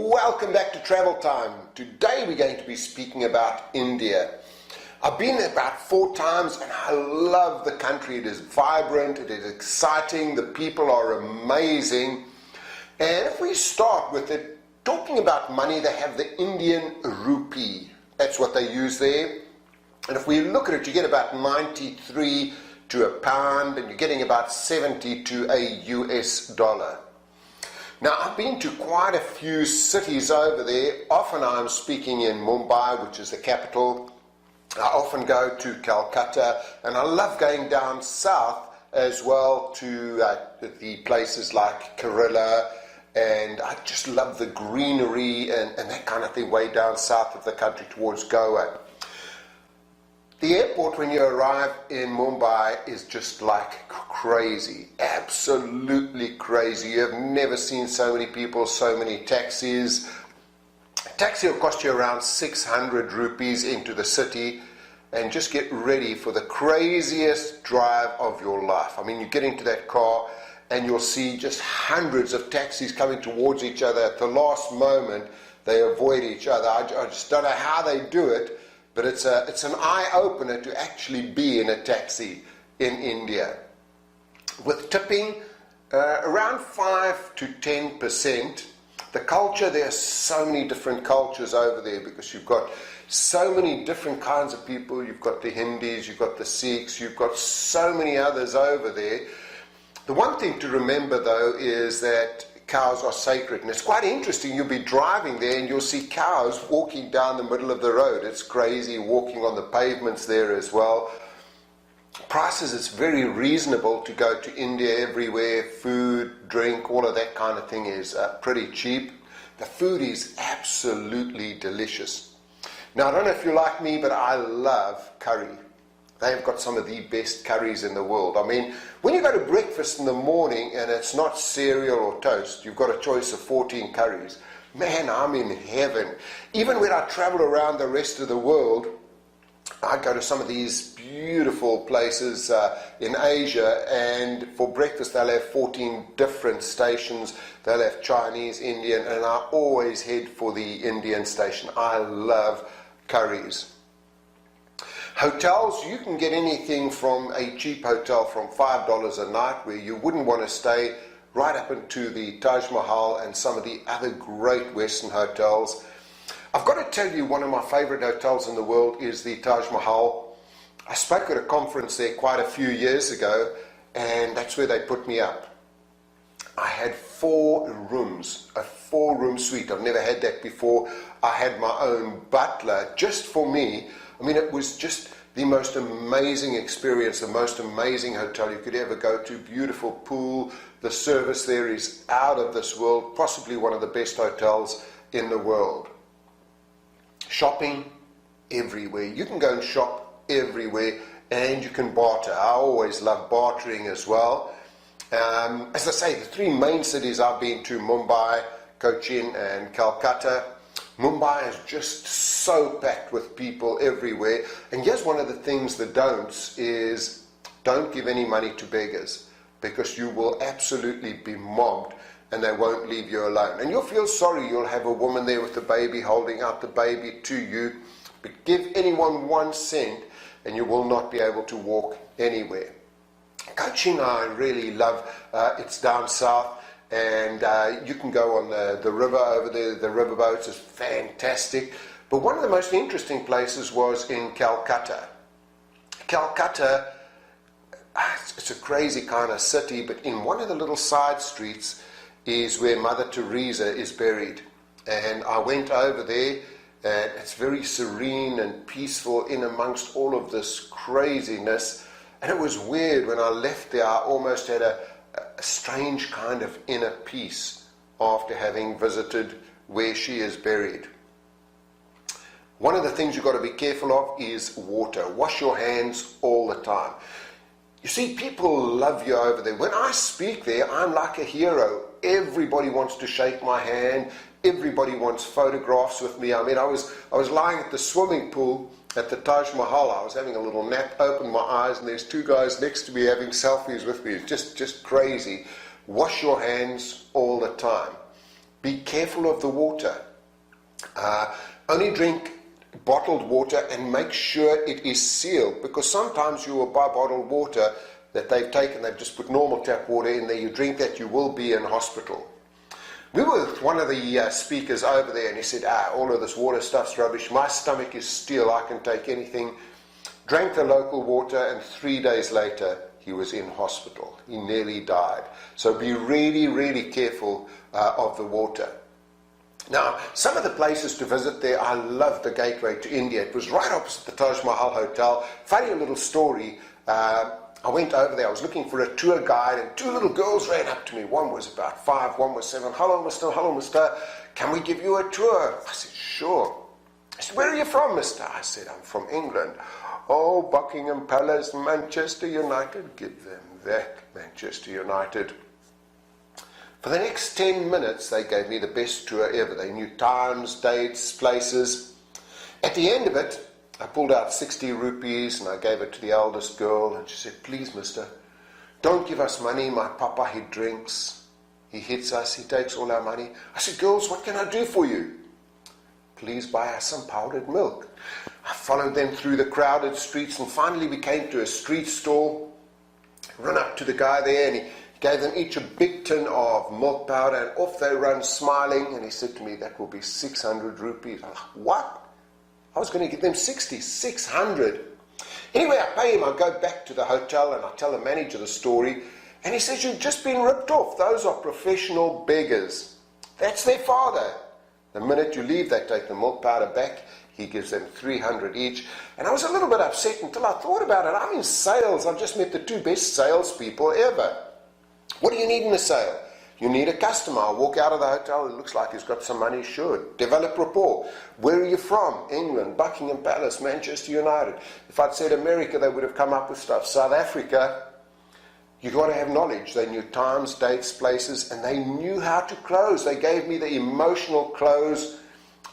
Welcome back to Travel Time. Today we're going to be speaking about India. I've been there about 4 times and I love the country. It is vibrant, it is exciting, the people are amazing. And if we start with it, talking about money, they have the Indian rupee. That's what they use there. And if we look at it, you get about 93 to a pound and you're getting about 70 to a US dollar. Now, I've been to quite a few cities over there. Often I'm speaking in Mumbai, which is the capital. I often go to Calcutta, and I love going down south as well to the places like Kerala, and I just love the greenery and that kind of thing way down south of the country towards Goa. The airport when you arrive in Mumbai is just like crazy, absolutely crazy. You have never seen so many people, so many taxis. A taxi will cost you around 600 rupees into the city, and just get ready for the craziest drive of your life. I mean, you get into that car and you'll see just hundreds of taxis coming towards each other. At the last moment, they avoid each other. I just don't know how they do it. But it's an eye-opener to actually be in a taxi in India. With tipping, around 5 to 10%. The culture, there are so many different cultures over there because you've got so many different kinds of people. You've got the Hindus, you've got the Sikhs, you've got so many others over there. The one thing to remember, though, is that cows are sacred, and it's quite interesting. You'll be driving there and you'll see cows walking down the middle of the road. It's crazy, walking on the pavements there as well. Prices, it's very reasonable to go to India everywhere. Food, drink, all of that kind of thing is pretty cheap. The food is absolutely delicious. Now, I don't know if you're like me, but I love curry. They've got some of the best curries in the world. I mean, when you go to breakfast in the morning and it's not cereal or toast, you've got a choice of 14 curries. Man, I'm in heaven. Even when I travel around the rest of the world, I go to some of these beautiful places in Asia, and for breakfast they'll have 14 different stations. They'll have Chinese, Indian, and I always head for the Indian station. I love curries. Hotels, you can get anything from a cheap hotel from $5 a night where you wouldn't want to stay, right up into the Taj Mahal and some of the other great Western hotels. I've got to tell you, one of my favorite hotels in the world is the Taj Mahal. I spoke at a conference there quite a few years ago, and that's where they put me up. I had 4 rooms, a 4-room suite. I've never had that before. I had my own butler just for me. I mean, it was just the most amazing experience, the most amazing hotel you could ever go to. Beautiful pool. The service there is out of this world, possibly one of the best hotels in the world. Shopping everywhere. You can go and shop everywhere, and you can barter. I always love bartering as well. As I say, the 3 main cities I've been to, Mumbai, Cochin and Calcutta. Mumbai is just so packed with people everywhere. And here's one of the things, the don'ts, is don't give any money to beggars, because you will absolutely be mobbed and they won't leave you alone. And you'll feel sorry. You'll have a woman there with the baby holding out the baby to you. But give anyone 1 cent and you will not be able to walk anywhere. Cochin I really love. It's down south. And you can go on the river over there. The riverboats is fantastic. But one of the most interesting places was in Calcutta. Calcutta, it's a crazy kind of city, but in one of the little side streets is where Mother Teresa is buried. And I went over there, and it's very serene and peaceful in amongst all of this craziness. And it was weird. When I left there, I almost had a strange kind of inner peace after having visited where she is buried. One of the things you've got to be careful of is water. Wash your hands all the time. You see, people love you over there. When I speak there, I'm like a hero. Everybody wants to shake my hand. Everybody wants photographs with me. I mean, I was lying at the swimming pool at the Taj Mahal. I was having a little nap, opened my eyes, and there's 2 guys next to me having selfies with me. It's just crazy. Wash your hands all the time. Be careful of the water. Only drink bottled water and make sure it is sealed, because sometimes you will buy bottled water that they've just put normal tap water in there. You drink that, you will be in hospital. We were with one of the speakers over there, and he said, all of this water stuff's rubbish. My stomach is steel. I can take anything. Drank the local water, and 3 days later, he was in hospital. He nearly died. So be really, really careful of the water. Now, some of the places to visit there, I love the gateway to India. It was right opposite the Taj Mahal Hotel. Funny little story. I went over there. I was looking for a tour guide, and 2 little girls ran up to me. One was about 5, one was 7. Hello, mister. Can we give you a tour? I said, sure. I said, where are you from, mister? I said, I'm from England. Oh, Buckingham Palace, Manchester United. Give them that, Manchester United. For the next 10 minutes, they gave me the best tour ever. They knew times, dates, places. At the end of it, I pulled out 60 rupees and I gave it to the eldest girl, and she said, please, mister, don't give us money. My papa, he drinks. He hits us. He takes all our money. I said, girls, what can I do for you? Please buy us some powdered milk. I followed them through the crowded streets, and finally we came to a street stall. Run up to the guy there, and he gave them each a big tin of milk powder, and off they run smiling. And he said to me, that will be 600 rupees. I'm like, what? I was going to give them 60, 600. Anyway, I pay him. I go back to the hotel and I tell the manager the story. And he says, you've just been ripped off. Those are professional beggars. That's their father. The minute you leave, they take the milk powder back. He gives them 300 each. And I was a little bit upset until I thought about it. I'm in sales. I've just met the 2 best salespeople ever. What do you need in a sale? You need a customer. I walk out of the hotel, it looks like he's got some money, sure. Develop rapport. Where are you from? England, Buckingham Palace, Manchester United. If I'd said America, they would have come up with stuff. South Africa, you've got to have knowledge. They knew times, dates, places, and they knew how to close. They gave me the emotional close.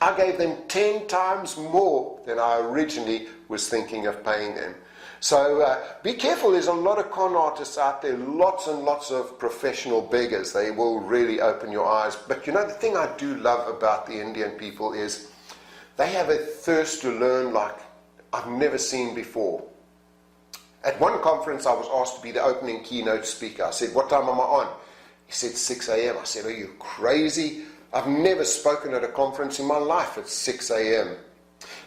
I gave them 10 times more than I originally was thinking of paying them. So be careful. There's a lot of con artists out there, lots and lots of professional beggars. They will really open your eyes. But you know, the thing I do love about the Indian people is they have a thirst to learn like I've never seen before. At one conference, I was asked to be the opening keynote speaker. I said, what time am I on? He said, 6 a.m. I said, are you crazy? I've never spoken at a conference in my life at 6 a.m.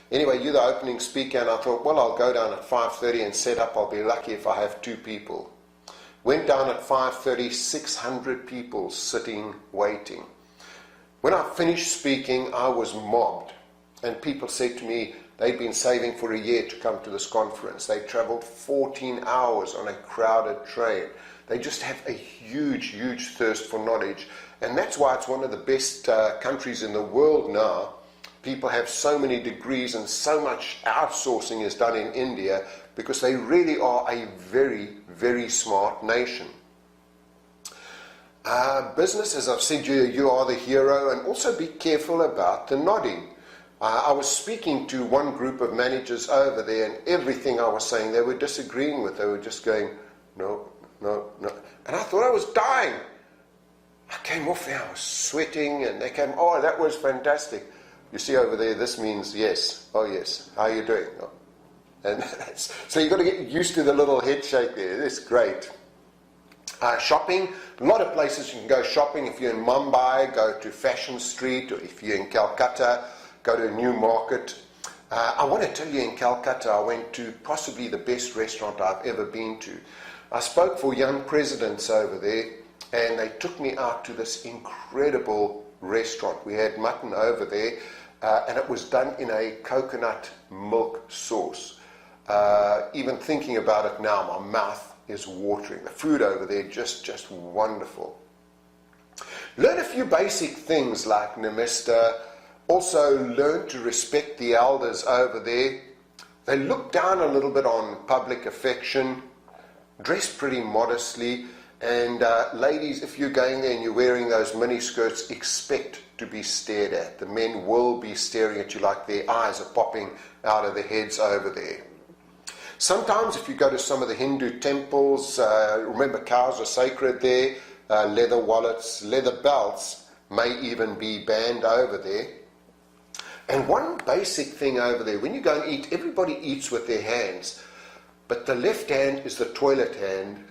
Anyway, you're the opening speaker, and I thought, well, I'll go down at 5:30 and set up. I'll be lucky if I have 2 people. Went down at 5:30, 600 people sitting, waiting. When I finished speaking, I was mobbed. And people said to me they'd been saving for a year to come to this conference. They traveled 14 hours on a crowded train. They just have a huge, huge thirst for knowledge. And that's why it's one of the best countries in the world now. People have so many degrees and so much outsourcing is done in India because they really are a very, very smart nation. Business, as I've said, you are the hero, and also be careful about the nodding. I was speaking to one group of managers over there, and everything I was saying they were disagreeing with. They were just going, no, no, no. And I thought I was dying. I came off there, I was sweating, and they came, oh, that was fantastic. You see over there, this means yes. Oh, yes. How are you doing? Oh. And so you've got to get used to the little head shake there. It's great. Shopping. A lot of places you can go shopping. If you're in Mumbai, go to Fashion Street. Or if you're in Calcutta, go to a new market. I want to tell you, in Calcutta, I went to possibly the best restaurant I've ever been to. I spoke for young presidents over there, and they took me out to this incredible restaurant. We had mutton over there, and it was done in a coconut milk sauce. Even thinking about it now, my mouth is watering. The food over there, just wonderful. Learn a few basic things like namaste. Also learn to respect the elders over there. They look down a little bit on public affection. Dress pretty modestly. And ladies, if you're going there and you're wearing those mini skirts, expect to be stared at. The men will be staring at you like their eyes are popping out of their heads over there. Sometimes if you go to some of the Hindu temples, remember cows are sacred there, leather wallets, leather belts. may even be banned over there. And one basic thing over there, when you go and eat, everybody eats with their hands, but the left hand is the toilet hand,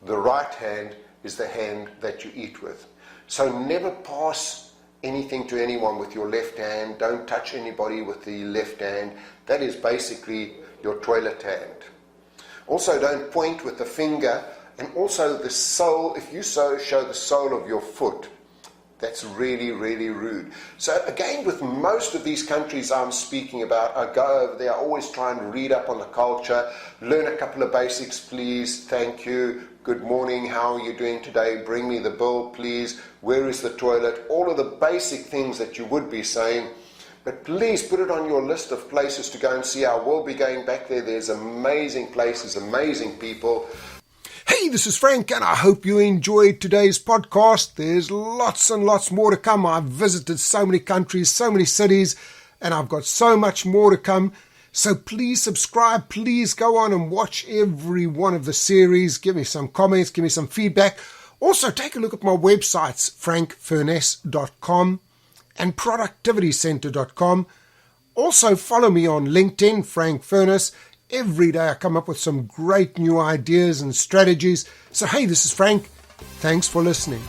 the right hand is the hand that you eat with. So never pass anything to anyone with your left hand. Don't touch anybody with the left hand. That is basically your toilet hand. Also, don't point with the finger, and also the sole, if you show the sole of your foot, that's really, really rude. So again, with most of these countries I'm speaking about, I go over there, I always try and read up on the culture, learn a couple of basics, please, thank you, good morning, how are you doing today, bring me the bill, please, where is the toilet, all of the basic things that you would be saying. But please put it on your list of places to go and see. I will be going back there. There's amazing places, amazing people. Hey, this is Frank, and I hope you enjoyed today's podcast. There's lots and lots more to come. I've visited so many countries, so many cities, and I've got so much more to come. So please subscribe. Please go on and watch every one of the series. Give me some comments. Give me some feedback. Also, take a look at my websites, frankfurness.com and productivitycenter.com. Also, follow me on LinkedIn, Frank Furness. Every day I come up with some great new ideas and strategies. So, hey, this is Frank. Thanks for listening.